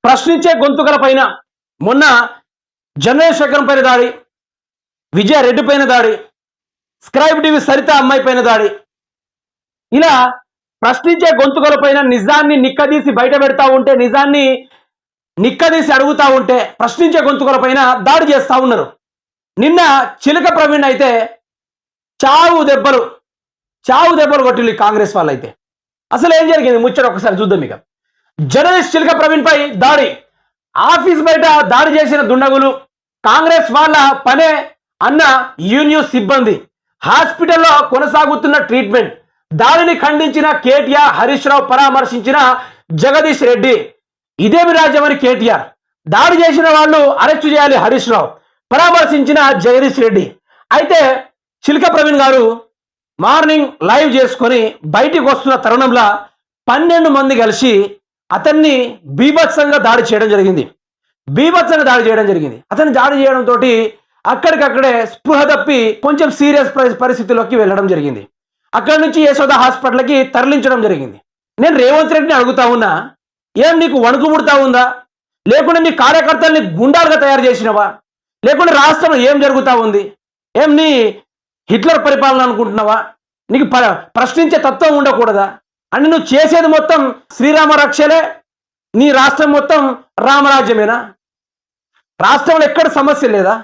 ప్రశ్నించే గొంతుకల పైన మొన్న జనరల్ శేఖరం పైన దాడి, విజయ రెడ్డి పైన దాడి, స్క్రైబ్ టీవీ సరిత అమ్మాయి పైన దాడి, ఇలా ప్రశ్నించే గొంతుకల పైన నిజాన్ని నిక్కదీసి బయట పెడతా ఉంటే, నిజాన్ని నిక్కదీసి అడుగుతా ఉంటే ప్రశ్నించే గొంతుకల పైన దాడి చేస్తూ ఉన్నారు. నిన్న చిలక ప్రవీణ్ అయితే చావు దెబ్బలు కొట్టిల్లు కాంగ్రెస్ వాళ్ళు. అయితే అసలు ఏం జరిగింది ముచ్చట ఒకసారి చూద్దాం. ఇక జర్నలిస్ట్ చిలక ప్రవీణ్ పై దాడి, ఆఫీస్ బయట దాడి చేసిన దుండగులు కాంగ్రెస్ వాళ్ళ పనే అన్న యూన్యూస్ సిబ్బంది, హాస్పిటల్లో కొనసాగుతున్న ట్రీట్మెంట్, దాడిని ఖండించిన కేటీఆర్, హరీష్ రావు పరామర్శించిన జగదీష్ రెడ్డి. ఇదేమి రాజ్యమని కేటీఆర్, దాడి చేసిన వాళ్ళు అరెస్టు చేయాలి హరీష్ రావు, పరామర్శించిన జగదీష్ రెడ్డి. అయితే చిలక ప్రవీణ్ గారు మార్నింగ్ లైవ్ చేసుకొని బయటికి వస్తున్న తరుణంలో 12 మంది కలిసి అతన్ని బీభత్సంగా దాడి చేయడం జరిగింది. అతన్ని దాడి చేయడంతో అక్కడికక్కడే స్పృహ తప్పి కొంచెం సీరియస్ పరిస్థితిలోకి వెళ్ళడం జరిగింది. అక్కడి నుంచి యశోద హాస్పిటల్కి తరలించడం జరిగింది. నేను రేవంత్ రెడ్డిని అడుగుతా ఉన్నా, ఏం నీకు వణుకు పుడతా ఉందా? లేకుంటే నీ కార్యకర్తల్ని గుండాలుగా తయారు చేసినవా? లేకుంటే రాష్ట్రంలో ఏం జరుగుతూ ఉంది? ఏం నీ హిట్లర్ పరిపాలన అనుకుంటున్నావా? నీకు ప్రశ్నించే తత్వం ఉండకూడదా? అని నువ్వు చేసేది మొత్తం శ్రీరామ రక్షలే, నీ రాష్ట్రం మొత్తం రామరాజ్యమేనా? రాష్ట్రంలో ఎక్కడ సమస్య లేదా?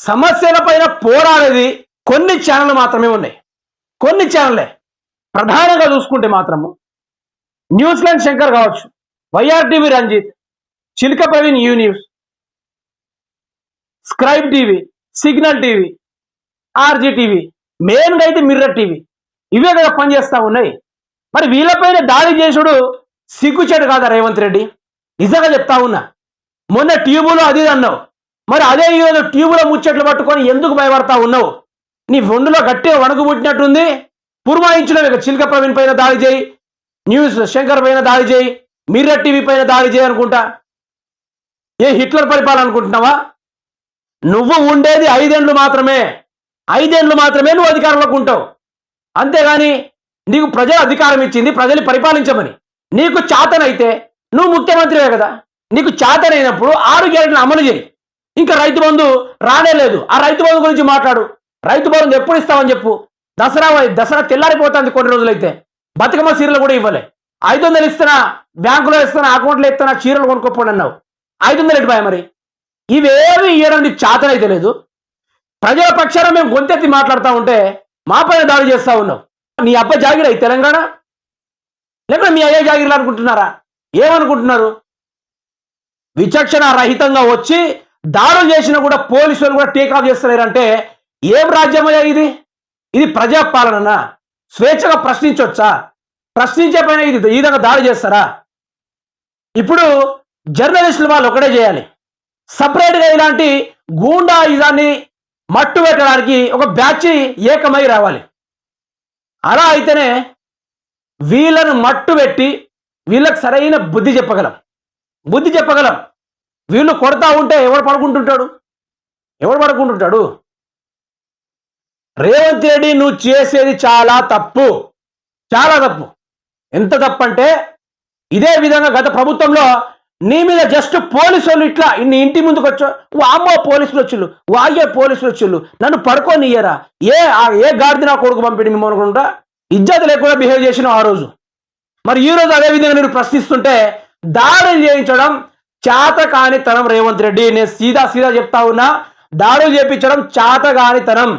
సమస్యల పైన పోరాడేది కొన్ని ఛానళ్ళు మాత్రమే ఉన్నాయి. కొన్ని ఛానళ్ళే. ప్రధానంగా చూసుకుంటే మాత్రము న్యూస్ లైన్ శంకర్ కావచ్చు, YRTV Ranjit, Chilaka Praveen U News, Scribe TV, Signal TV, RG TV, మెయిన్గా అయితే మిర్రర్ టీవీ, ఇవే కదా పనిచేస్తూ ఉన్నాయి. మరి వీళ్ళపైన దాడి చేసుడు సిగ్గుచేటు కాదా రేవంత్ రెడ్డి? నిజంగా చెప్తా ఉన్నా. మొన్న ట్యూబులో అది అన్నావు, మరి అదే ఈరోజు ట్యూబులో ముచ్చట్లు పట్టుకొని ఎందుకు భయపడతా ఉన్నావు? నీ ఒండులో గట్టిగా వణుకు పుట్టినట్టుంది. పురమాయించడం ఇక చిలక ప్రవీణ్ పైన దాడి చేయి, న్యూస్ శంకర్ పైన దాడి చేయి, మిర్రర్ టీవీ పైన దాడి చేయి అనుకుంటా. ఏ హిట్లర్ పరిపాలన అనుకుంటున్నావా? నువ్వు ఉండేది 5 ఏళ్ళు మాత్రమే. 5 ఏళ్ళు మాత్రమే నువ్వు అధికారంలోకి ఉంటావు. అంతేగాని నీకు ప్రజలు అధికారం ఇచ్చింది ప్రజలు పరిపాలించమని. నీకు చాతనైతే నువ్వు ముఖ్యమంత్రివే కదా. నీకు చాతనైనప్పుడు 6 గ్యారెంటీలు అమలు చేయి. ఇంకా రైతు బంధు రానే లేదు, ఆ రైతు బంధు గురించి మాట్లాడు. రైతు బంధు ఎప్పుడు ఇస్తావని చెప్పు. దసరా తెల్లారిపోతుంది. కొన్ని రోజులైతే బతుకమ్మ చీరలు కూడా ఇవ్వలే. 500 ఇస్తున్నా, బ్యాంకులో ఇస్తున్నా, అకౌంట్లో ఇస్తున్నా, చీరలు కొనుక్కోపోండి అన్నావు. 500 ఎట్టిపోయా మరి? ఇవేవి ఇవ్వడం నీకు చాతనైతే లేదు. ప్రజల పక్షాన మేము గొంతెత్తి మాట్లాడుతూ ఉంటే మా పైన దాడి చేస్తూ ఉన్నావు. నీ అబ్బ జాగిరా ఈ తెలంగాణ, లేకపోతే మీ అయ్యే జాగిర్లు అనుకుంటున్నారా? ఏమనుకుంటున్నారు? విచక్షణ రహితంగా వచ్చి దాడులు చేసినా కూడా పోలీసులు కూడా టేకాఫ్ చేస్తలేరంటే ఏం రాజ్యమయ్యా ఇది? ఇది ప్రజాపాలననా? స్వేచ్ఛగా ప్రశ్నించవచ్చా? ప్రశ్నించే పైన ఇది ఈ విధంగా దాడి చేస్తారా? ఇప్పుడు జర్నలిస్టులు వాళ్ళు ఒకటే చేయాలి, సపరేట్గా ఇలాంటి గూండా ఇదాన్ని మట్టు పెట్టడానికి ఒక బ్యాచ్ ఏకమై రావాలి. అలా అయితేనే వీళ్ళను మట్టు పెట్టి వీళ్ళకి సరైన బుద్ధి చెప్పగలం. వీళ్ళు కొడతా ఉంటే ఎవడు పడుకుంటుంటాడు? రేవంత్ రెడ్డి నువ్వు చేసేది చాలా తప్పు. ఎంత తప్పు అంటే, ఇదే విధంగా గత ప్రభుత్వంలో నీ మీద జస్ట్ పోలీసు వాళ్ళు ఇట్లా నీ ఇంటి ముందుకు వచ్చా, అమ్మో పోలీసులు వచ్చిళ్ళు, అయ్యే పోలీసులు వచ్చిళ్ళు, నన్ను పడుకోనియ్యరా, ఏ గాడిద నా కొడుకు పంపిణీ మిమ్మల్ని అనుకుంటా ఇజ్జత్ లేకుండా బిహేవ్ చేసిన ఆ రోజు. మరి ఈ రోజు అదే విధంగా నేను ప్రశ్నిస్తుంటే దాడులు చేయించడం చాతకానితనం రేవంత్ రెడ్డి. నేను సీదా చెప్తా ఉన్నా, దాడులు చేయించడం చాతకానితనం.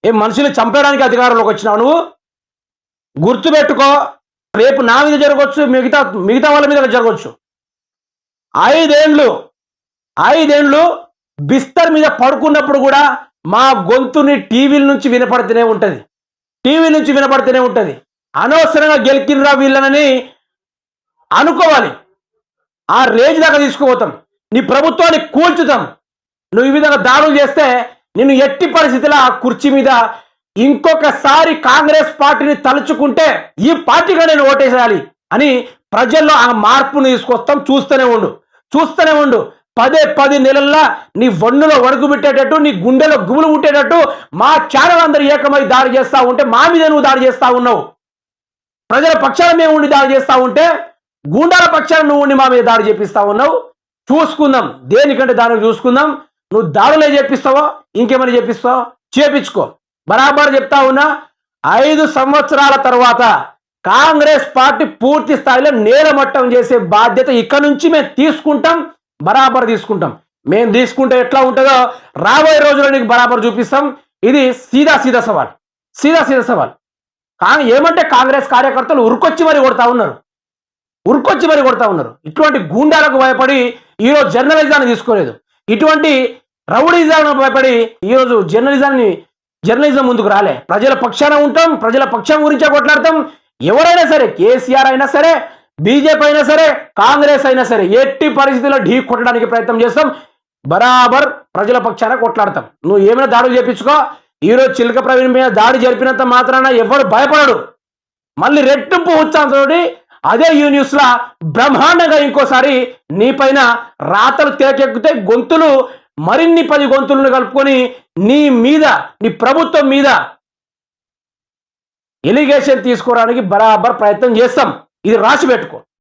ఏం మనుషులు చంపేయడానికి అధికారంలోకి వచ్చినావు నువ్వు? గుర్తుపెట్టుకో, రేపు నా మీద జరగవచ్చు, మిగతా వాళ్ళ మీద జరగవచ్చు. 5 ఏళ్ళు బిస్తర్ మీద పడుకున్నప్పుడు కూడా మా గొంతుని టీవీల నుంచి వినపడుతూనే ఉంటుంది. అనవసరంగా గెలికినరా వీళ్ళనని అనుకోవాలి. ఆ రేంజ్ దాకా తీసుకుపోతాం, నీ ప్రభుత్వాన్ని కూల్చుతాం. నువ్వు ఈ విధంగా దాడులు చేస్తే నిన్ను ఎట్టి పరిస్థితుల్లో ఆ కుర్చీ మీద ఇంకొకసారి కాంగ్రెస్ పార్టీని తలుచుకుంటే ఈ పార్టీగా నేను ఓటేసేయాలి అని ప్రజల్లో ఆ మార్పును తీసుకొస్తాం. చూస్తూనే ఉండు. 10 నెలల్లో నీ వన్నులో వణుకు పెట్టేటట్టు, నీ గుండెలో గుబులు పుట్టేటట్టు మా ఛానల్ అందరూ ఏకమై దాడి చేస్తూ ఉంటే, మా మీద నువ్వు దాడి చేస్తూ ఉన్నావు. ప్రజల పక్షాన మేము ఉండి దాడి చేస్తూ ఉంటే గూండాల పక్షాన నువ్వు ఉండి మా మీద దాడి చేపిస్తా ఉన్నావు. చూసుకుందాం, దేనికంటే దానికి చూసుకుందాం. నువ్వు దాడులే చేపిస్తావో ఇంకేమైనా చేపిస్తావో చేపించుకో. బరాబర్ చెప్తా ఉన్నా, 5 సంవత్సరాల తర్వాత కాంగ్రెస్ పార్టీ పూర్తి స్థాయిలో నేలమట్టం చేసే బాధ్యత ఇక్కడ నుంచి మేము తీసుకుంటాం, బరాబర్ తీసుకుంటాం. మేము తీసుకుంటే ఎట్లా ఉంటుందో రాబోయే రోజుల్లో నీకు బరాబర్ చూపిస్తాం. ఇది సీదా సీదా సవాల్, సీదా సీదా సవాల్. కానీ ఏమంటే కాంగ్రెస్ కార్యకర్తలు ఉరుకొచ్చి మరి కొడతా ఉన్నారు, ఉరుకొచ్చి మరి కొడతా ఉన్నారు. ఇటువంటి గూండాలకు భయపడి ఈరోజు జర్నలిజాన్ని తీసుకోలేదు, ఇటువంటి రౌడీజాన్ని భయపడి ఈరోజు జర్నలిజం ముందుకు రాలే. ప్రజల పక్షాన ఉంటాం, ప్రజల పక్షం గురించే కొట్లాడతాం. ఎవరైనా సరే, కేసీఆర్ అయినా సరే, బీజేపీ అయినా సరే, కాంగ్రెస్ అయినా సరే, ఎట్టి పరిస్థితుల్లో ఢీ కొట్టడానికి ప్రయత్నం చేస్తాం. బరాబర్ ప్రజల పక్షాన కొట్లాడతాం. నువ్వు ఏమైనా దాడులు చేపించుకో. ఈరోజు చిలక ప్రవీణ్ మీద దాడి జరిపినంత మాత్రాన ఎవరు భయపడడు. మళ్ళీ రెట్టింపు ఉత్సాహంతోటి అదే న్యూస్ లా బ్రహ్మాండంగా ఇంకోసారి నీ పైన రాతలు తెరకెక్కితే గొంతులు మరిన్ని 10 గొంతులను కలుపుకొని నీ మీద, నీ ప్రభుత్వం మీద ఎలిగేషన్ తీసుకోవడానికి బరాబర్ ప్రయత్నం చేస్తాం. ఇది రాసి పెట్టుకో.